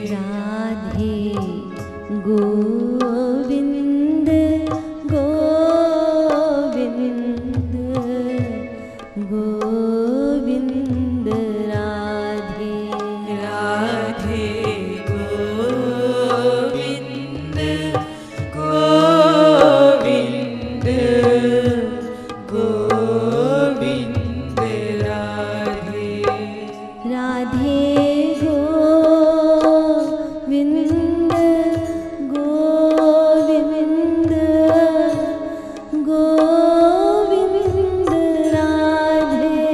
राधे गोविंद गोविंद गोविंद राधे राधे गोविंद गोविंद गोविंद राधे राधे गोविंद गोविंद गोविंद राधे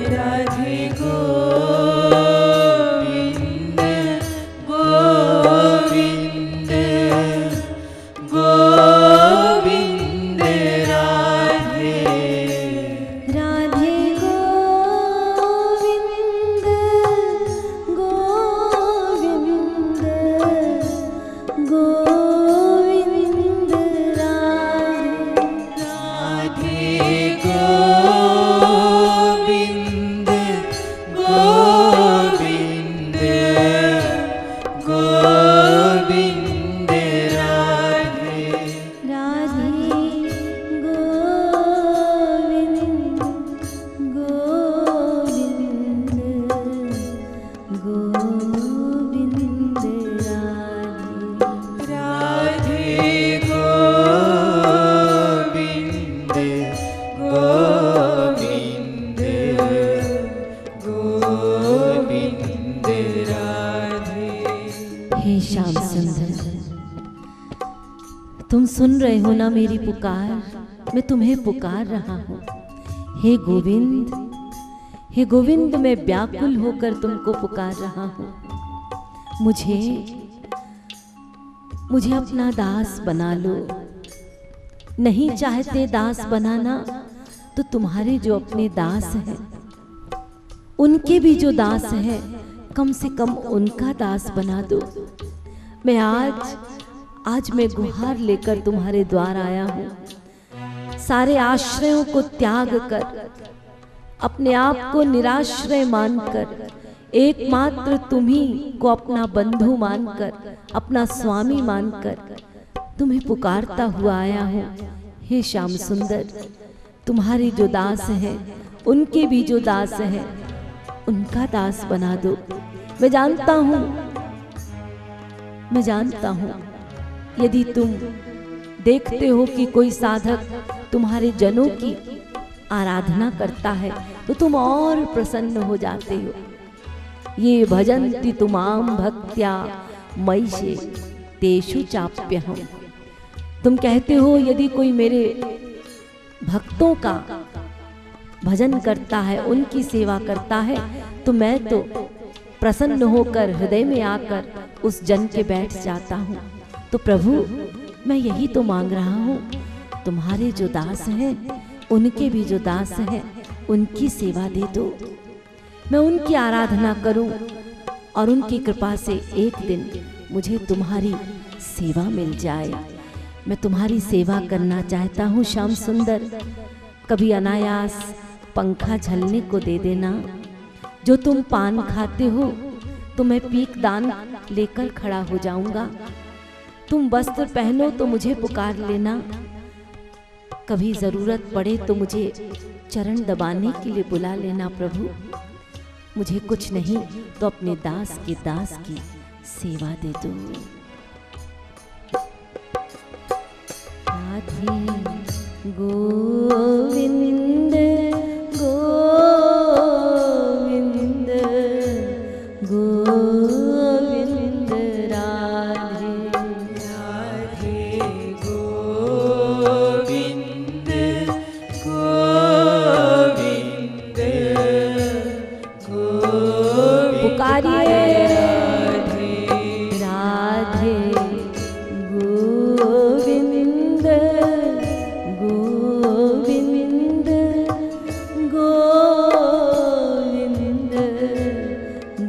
राधे गोविंद गोविंद गोविंद राधे राधे गोविंद गोविंद गोविंद राधे गोविंद गोविंद गोविंद राधे राधे गोविंद गोविंद गोविंद राधे राधे गोविंद गोविंद गोविंद राधे। हे श्याम सुंदर, तुम सुन रहे हो ना मेरी पुकार? मैं तुम्हें पुकार रहा हूँ। हे गोविंद, मैं व्याकुल होकर तुमको पुकार रहा हूँ। मुझे अपना दास बना लो। नहीं चाहते दास बनाना तो तुम्हारे जो अपने दास हैं, उनके भी जो दास हैं, कम से कम उनका दास बना दो। मैं आज मैं गुहार लेकर तुम्हारे द्वार आया हूँ। सारे आश्रयों को त्याग कर, अपने आप को निराश्रय मानकर, एकमात्र तुम्ही को अपना बंधु मानकर, अपना स्वामी मानकर तुम्हें पुकारता हुआ आया हूँ। हे श्याम सुंदर, तुम्हारे जो दास हैं, उनके भी जो दास हैं, उनका दास बना दो। मैं जानता हूँ यदि तुम देखते हो कि कोई साधक तुम्हारे जनों की आराधना करता है तो तुम और प्रसन्न हो जाते हो। ये भजन्ति तुमाम भक्त्या मयि तेषु चाप्यहम्। तुम कहते हो यदि कोई मेरे भक्तों का भजन करता है, उनकी सेवा करता है, तो मैं तो प्रसन्न होकर हृदय में आकर उस जन के बैठ जाता हूँ। तो प्रभु, मैं यही तो मांग रहा हूँ, तुम्हारे जो दास हैं, उनके भी जो दास हैं, उनकी सेवा दे दो। मैं उनकी आराधना करूं और उनकी कृपा से एक दिन मुझे तुम्हारी सेवा मिल जाए। मैं तुम्हारी सेवा करना चाहता हूँ श्याम सुंदर। कभी अनायास पंखा झलने को दे देना। जो तुम पान खाते हो तो मैं पीक दान लेकर खड़ा हो जाऊंगा। तुम वस्त्र पहनो तो मुझे पुकार लेना। कभी जरूरत पड़े तो मुझे चरण दबाने के लिए बुला लेना प्रभु। मुझे कुछ नहीं तो अपने दास के दास की सेवा दे दो। राधे गोविंद गोविंद गोविंद राधे राधे गोविंद गोविंद गोविंद पुकारिए। राधे गोविंद गोविंद गोविंद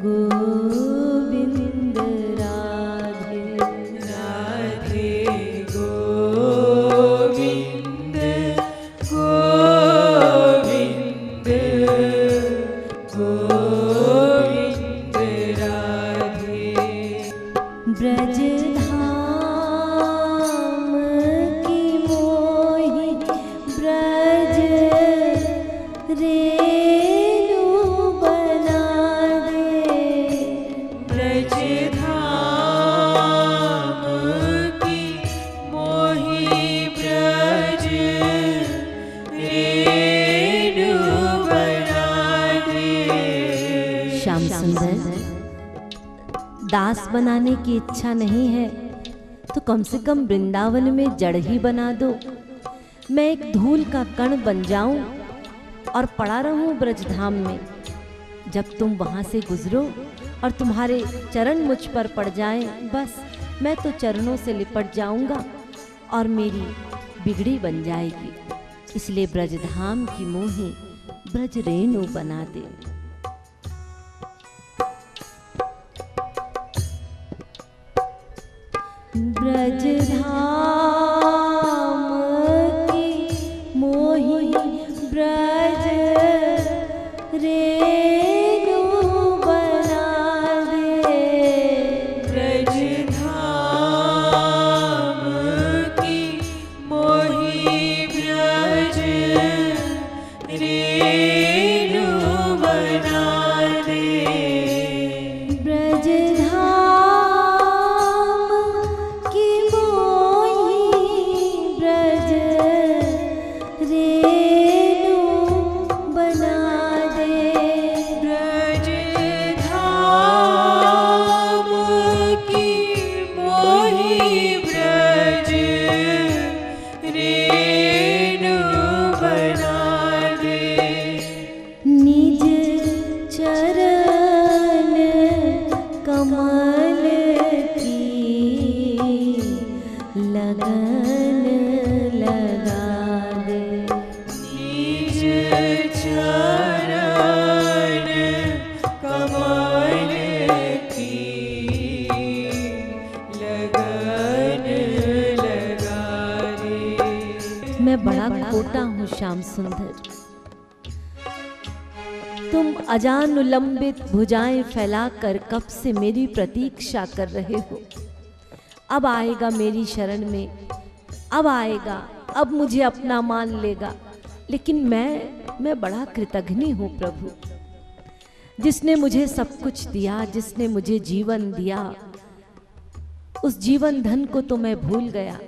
गोविंद राधे राधे गोविंद गोविंद गोविंद ब्रज धाम की मोही ब्रज रेणु बना दे। ब्रज धाम की मोही ब्रज रेणु बना दे। श्याम सुंदर, दास बनाने की इच्छा नहीं है तो कम से कम वृंदावन में जड़ ही बना दो। मैं एक धूल का कण बन जाऊं और पड़ा रहूं ब्रजधाम में। जब तुम वहां से गुजरो और तुम्हारे चरण मुझ पर पड़ जाएं, बस मैं तो चरणों से लिपट जाऊंगा और मेरी बिगड़ी बन जाएगी। इसलिए ब्रजधाम की मोही ब्रज रेणु बना दे। ब्रज धाम की मोही ब्रज रेणु बना दे। ब्रज धाम की मोही ब्रज रेणु बना दे। ब्रज धाम की मोही ब्रज रेणु बना दे। ब्रज धाम की मोही ब्रज रेणु बना दे। निज चरण कमल की लगन लगा दे। निज चरण कमल की लगन लगा दे। मैं बड़ा खोटा हूँ श्याम सुंदर। तुम अजानुलंबित भुजाएं फैलाकर कब से मेरी प्रतीक्षा कर रहे हो। अब आएगा मेरी शरण में, अब आएगा, अब मुझे अपना मान लेगा। लेकिन मैं बड़ा कृतघ्नी हूँ प्रभु। जिसने मुझे सब कुछ दिया, जिसने मुझे जीवन दिया, उस जीवन धन को तो मैं भूल गया।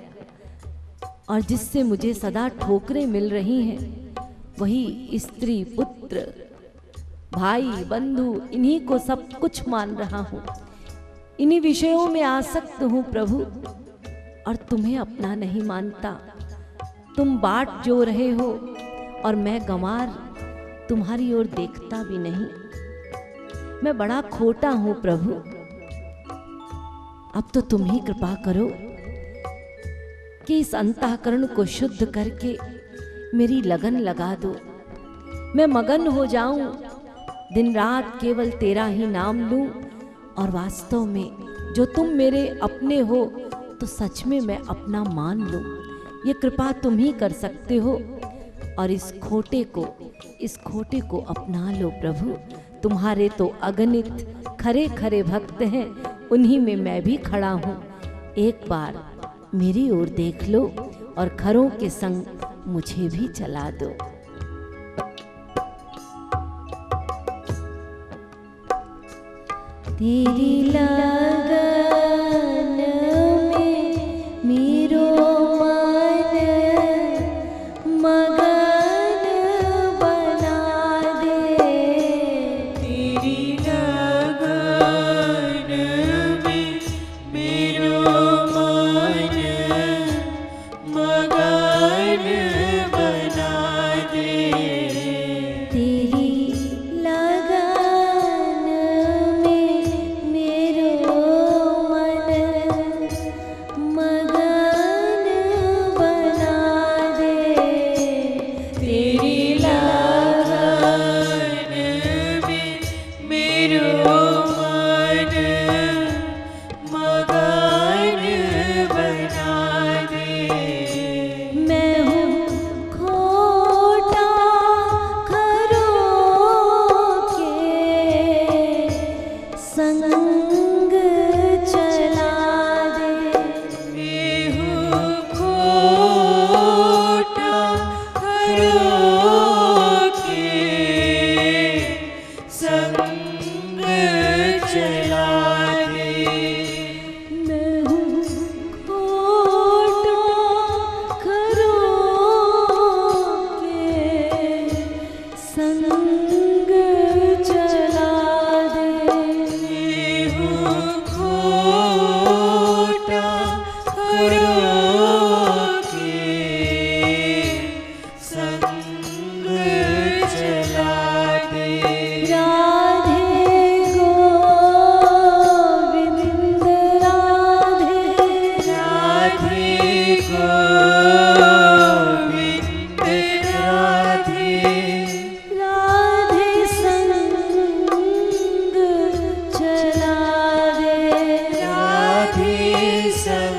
और जिससे मुझे सदा ठोकरें मिल रही हैं, वही स्त्री, पुत्र, भाई, बंधु, इन्हीं को सब कुछ मान रहा हूँ। इन्हीं विषयों में आसक्त हूँ प्रभु, और तुम्हें अपना नहीं मानता। तुम बाट जो रहे हो और मैं गंवार तुम्हारी ओर देखता भी नहीं। मैं बड़ा खोटा हूँ प्रभु। अब तो तुम ही कृपा करो कि इस अंतःकरण को शुद्ध करके मेरी लगन लगा दो। मैं मगन हो जाऊं, दिन रात केवल तेरा ही नाम लूं। और वास्तव में जो तुम मेरे अपने हो तो सच में मैं अपना मान लूं। ये कृपा तुम ही कर सकते हो। और इस खोटे को अपना लो प्रभु। तुम्हारे तो अगणित खरे खरे भक्त हैं, उन्हीं में मैं भी खड़ा हूँ। एक बार मेरी ओर देख लो और खरों के संग मुझे भी चला दो। तेरी लगन में मेरो मन मगन बना दे। तेरी लगन में मेरो मन मगन बना दे। तेरी लगन में मेरो मन मगन बना दे। तेरी लगन में मेरो मन मगन बना दे। मैं हूँ खोटा खरों के संग चला संग चला दे। मैं हूँ खोटा खरों के संग चला दे। मैं हूँ खोटा खरों के संग चला दे। राधे गोविंद राधे राधे गोविंद राधे। राधे संग चला दे। राधे संग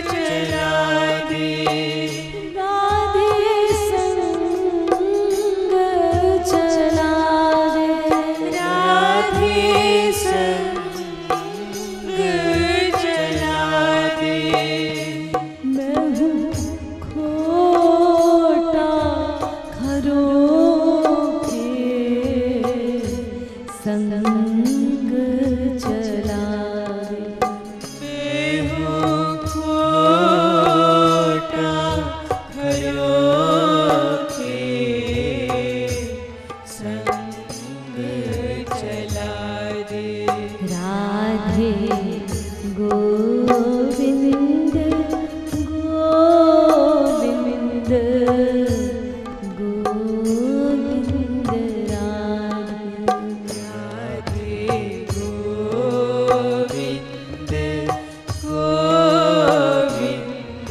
चला दे। राधे संग चला दे। राधे संग चला दे। मैं हूँ खोटा खरों के संग चला दे। मैं हूँ खोटा खरों के संग चला दे। राधे गोविंद गोविंद गोविंद राधे। राधे गोविंद गोविंद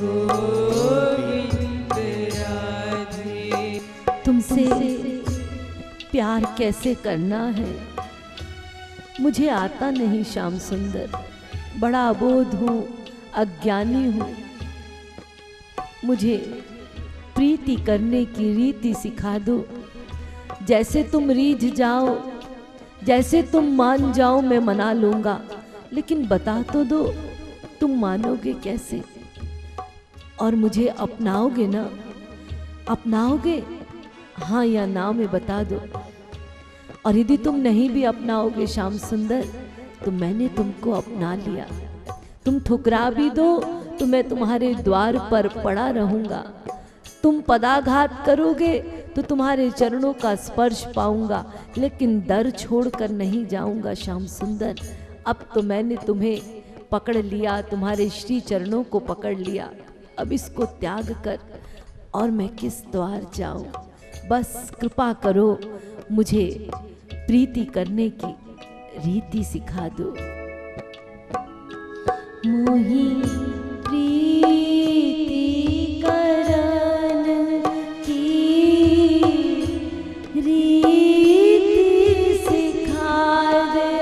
गोविंद राधे। तुमसे प्यार कैसे करना है मुझे आता नहीं श्याम सुंदर। बड़ा अबोध हूँ, अज्ञानी हूँ। मुझे प्रीति करने की रीति सिखा दो। जैसे तुम रीझ जाओ, जैसे तुम मान जाओ, मैं मना लूँगा। लेकिन बता तो दो तुम मानोगे कैसे, और मुझे अपनाओगे ना? अपनाओगे हाँ या ना में बता दो। और यदि तुम नहीं भी अपनाओगे श्याम सुंदर तो मैंने तुमको अपना लिया। तुम ठुकरा भी दो तो मैं तुम्हारे द्वार पर पड़ा रहूंगा। तुम पदाघात करोगे तो तुम्हारे चरणों का स्पर्श पाऊंगा, लेकिन दर छोड़कर नहीं जाऊंगा श्याम सुंदर। अब तो मैंने तुम्हें पकड़ लिया, तुम्हारे श्री चरणों को पकड़ लिया। अब इसको त्याग कर और मैं किस द्वार जाऊं? बस कृपा करो, मुझे प्रीति करने की रीति सिखा दो। मोही प्रीति करन की रीति सिखा दे।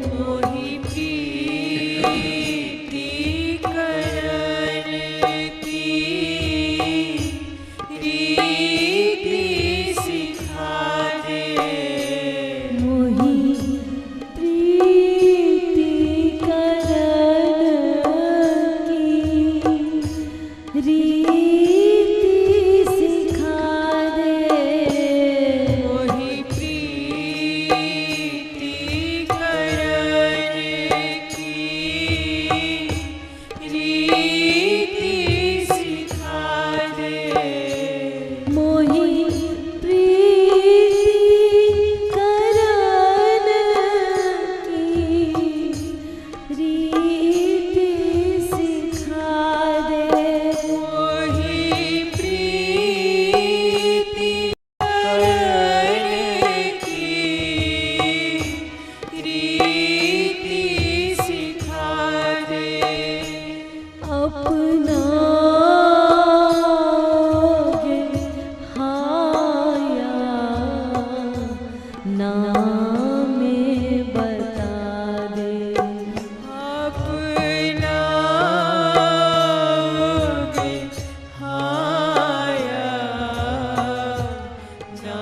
मोहि प्रीति करन की रीति सिखा दे। मोही प्रीति करन की रीति सिखा दे। मोहि प्रीति करन की रीति सिखा दे। मोही प्रीति करन की रीति सिखा दे। मोहि प्रीति करन की रीति सिखा दे। अपनाओगे हाँ या ना में बता दे। अपनाओगे हाँ या ना